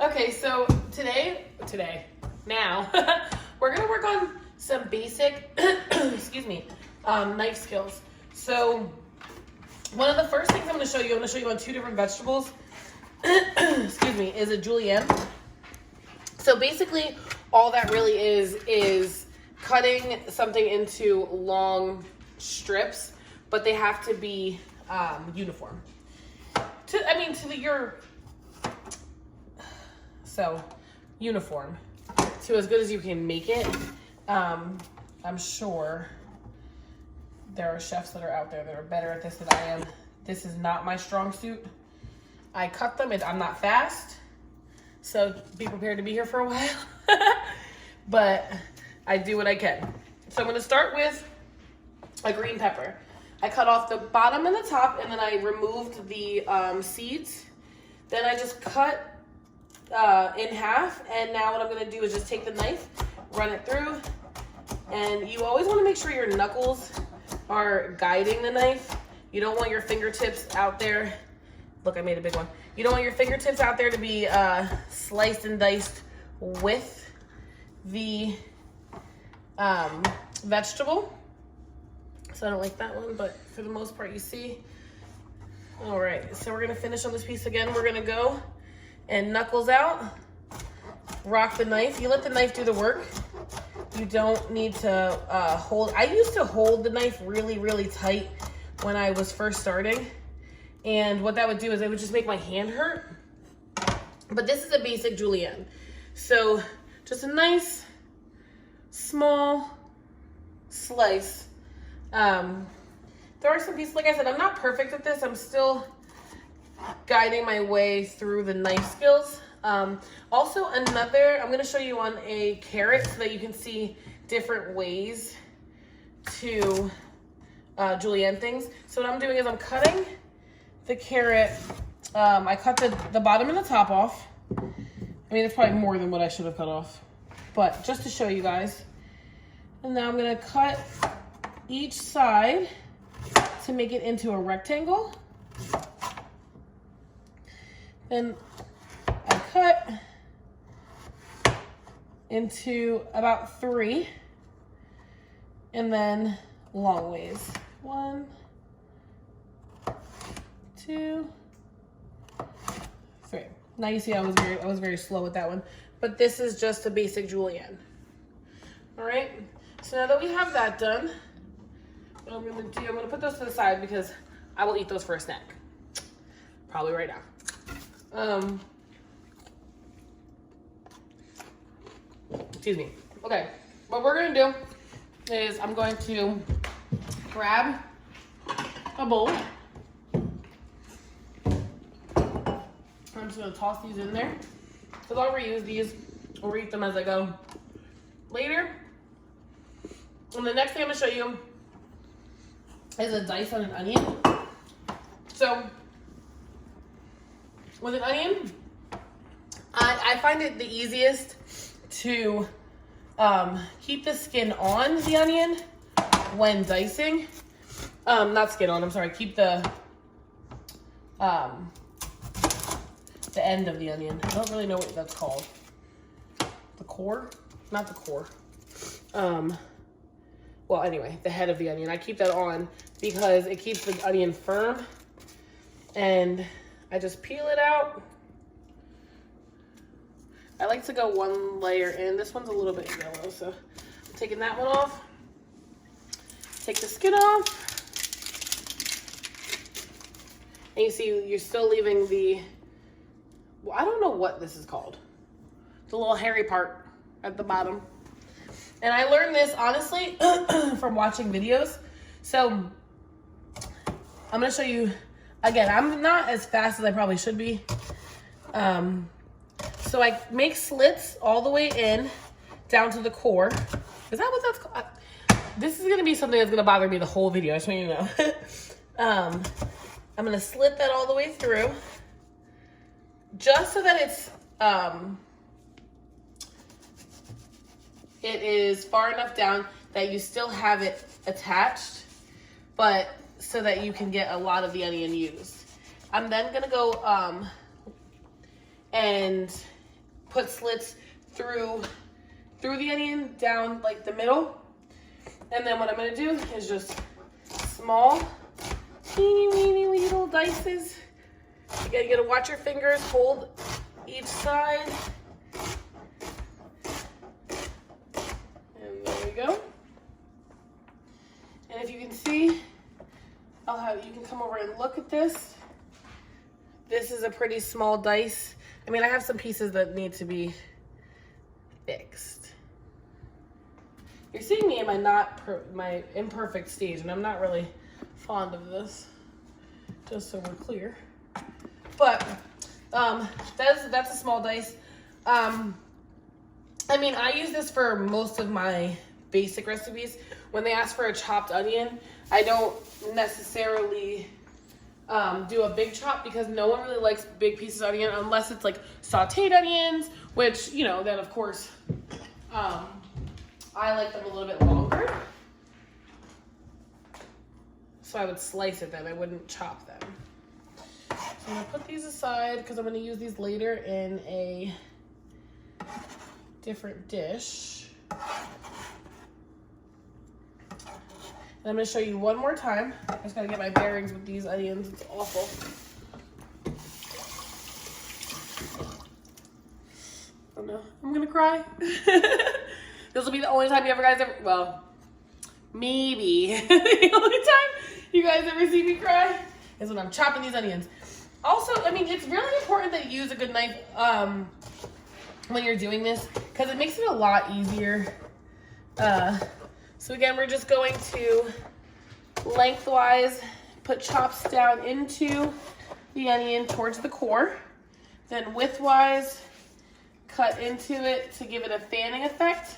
Okay, so now, we're gonna work on some basic, excuse me, knife skills. So, one of the first things I'm gonna show you on two different vegetables, excuse me, is a julienne. So basically, all that really is cutting something into long strips, but they have to be uniform. Uniform to as good as you can make it. I'm sure there are chefs that are out there that are better at this than I am. This is not my strong suit. I cut them, and I'm not fast, so be prepared to be here for a while. But I do what I can. So I'm gonna start with a green pepper. I cut off the bottom and the top, and then I removed the seeds. Then I just cut in half, and now what I'm gonna do is just take the knife, run it through, and you always wanna make sure your knuckles are guiding the knife. You don't want your fingertips out there. Look, I made a big one. You don't want your fingertips out there to be sliced and diced with the vegetable. So I don't like that one, but for the most part, you see. All right, so we're gonna finish on this piece again. We're gonna go and knuckles out, rock the knife. You let the knife do the work. You don't need to hold. I used to hold the knife really, really tight when I was first starting. And what that would do is it would just make my hand hurt. But this is a basic julienne. So just a nice, small slice. There are some pieces, like I said, I'm not perfect at this. I'm still guiding my way through the knife skills. Also I'm gonna show you on a carrot so that you can see different ways to julienne things. So what I'm doing is I'm cutting the carrot. I cut the bottom and the top off. I mean, it's probably more than what I should have cut off, but just to show you guys. And now I'm gonna cut each side to make it into a rectangle. Then I cut into about 3, and then long ways. 1, 2, 3. Now you see I was very slow with that one, but this is just a basic julienne. All right. So now that we have that done, what I'm gonna do, I'm gonna put those to the side because I will eat those for a snack, probably right now. Excuse me. Okay, what we're gonna do is I'm going to grab a bowl. I'm just gonna toss these in there because I'll reuse these or eat them as I go later. And the next thing I'm gonna show you is a dice on an onion. So with an onion, I find it the easiest to keep the skin on the onion when dicing. Not skin on, I'm sorry, keep the end of the onion. I don't really know what that's called. The core? Not the core. Well, anyway, the head of the onion. I keep that on because it keeps the onion firm. And I just peel it out. I like to go one layer in. This one's a little bit yellow, so I'm taking that one off. Take the skin off. And you see, you're still leaving the, well, I don't know what this is called. The little hairy part at the bottom. And I learned this, honestly, from watching videos. So I'm going to show you, again, I'm not as fast as I probably should be. So I make slits all the way in, down to the core. Is that what that's called? This is going to be something that's going to bother me the whole video, I just want you to know. I'm going to slit that all the way through, just so that it is far enough down that you still have it attached, but so that you can get a lot of the onion used. I'm then gonna go and put slits through the onion down like the middle. And then what I'm gonna do is just small, teeny weeny little dices. You gotta watch your fingers, hold each side. And there we go. And if you can see, you can come over and look at this. This is a pretty small dice. I mean, I have some pieces that need to be fixed. You're seeing me in my imperfect stage, and I'm not really fond of this, just so we're clear. But that's a small dice. I mean, I use this for most of my basic recipes. When they ask for a chopped onion, I don't necessarily do a big chop because no one really likes big pieces of onion unless it's like sauteed onions, which, you know, then of course I like them a little bit longer. So I would slice it then, I wouldn't chop them. So I'm gonna put these aside because I'm gonna use these later in a different dish. And I'm gonna show you one more time. I just gotta get my bearings with these onions, it's awful. Oh no, I'm gonna cry. This will be the only time well, maybe the only time you guys ever see me cry is when I'm chopping these onions. Also, I mean, it's really important that you use a good knife when you're doing this because it makes it a lot easier. So again, we're just going to lengthwise put chops down into the onion towards the core, then widthwise cut into it to give it a fanning effect.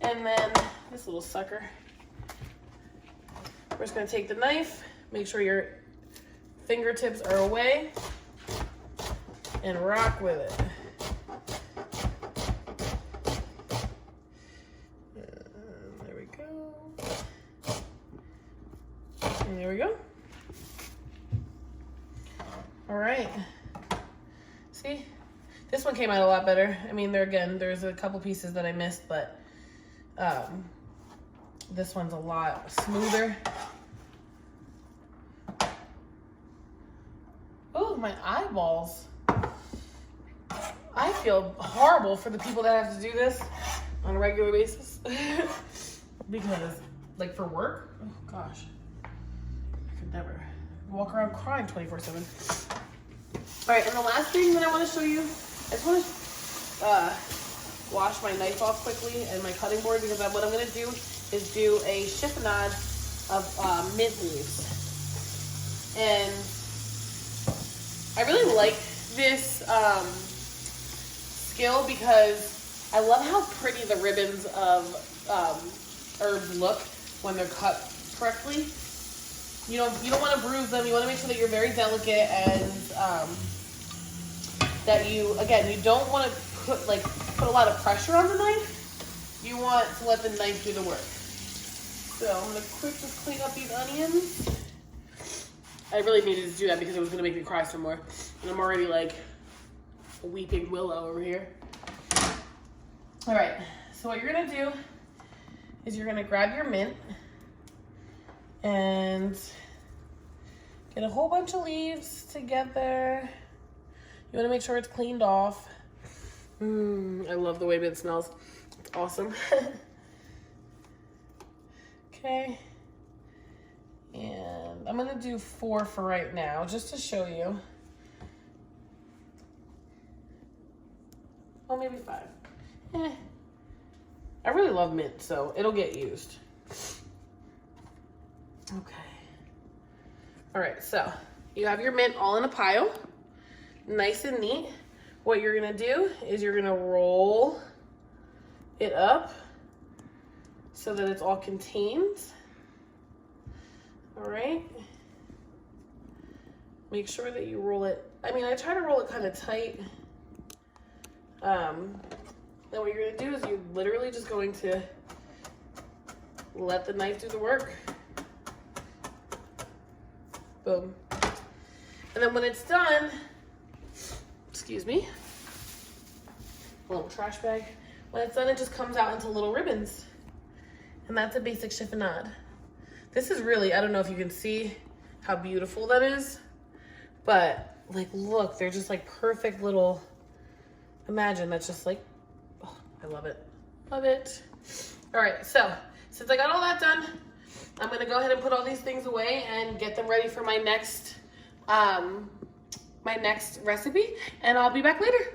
And then this little sucker, we're just gonna take the knife, make sure your fingertips are away, and rock with it. There we go. And there we go. All right. See? This one came out a lot better. I mean, there's a couple pieces that I missed, but this one's a lot smoother. Oh, my eyeballs. I feel horrible for the people that have to do this on a regular basis. Because, like, for work, oh gosh, I could never walk around crying 24/7. All right, and the last thing that I want to show you, I just want to wash my knife off quickly and my cutting board because what I'm going to do is do a chiffonade of mint leaves. And I really like this skill because I love how pretty the ribbons of herbs look when they're cut correctly. You don't want to bruise them. You want to make sure that you're very delicate and that you don't want to put a lot of pressure on the knife. You want to let the knife do the work. So I'm gonna just clean up these onions. I really needed to do that because it was gonna make me cry some more, and I'm already like a weeping willow over here. All right. So what you're gonna do is you're gonna grab your mint and get a whole bunch of leaves together. You want to make sure it's cleaned off. I love the way mint smells. It's awesome. Okay. And I'm going to do 4 for right now, just to show you. Oh, maybe 5. I really love mint, so it'll get used. Okay. All right, so you have your mint all in a pile, nice and neat. What you're gonna do is you're gonna roll it up so that it's all contained. All right. Make sure that you roll it. I mean, I try to roll it kind of tight. Then what you're gonna do is you're literally just going to let the knife do the work. Boom. And then when it's done, excuse me, a little trash bag. When it's done, it just comes out into little ribbons. And that's a basic chiffonade. This is really, I don't know if you can see how beautiful that is, but like, look, they're just like perfect little, imagine that's just like, oh, I love it. Love it. All right, so since I got all that done, I'm gonna go ahead and put all these things away and get them ready for my next recipe, and I'll be back later.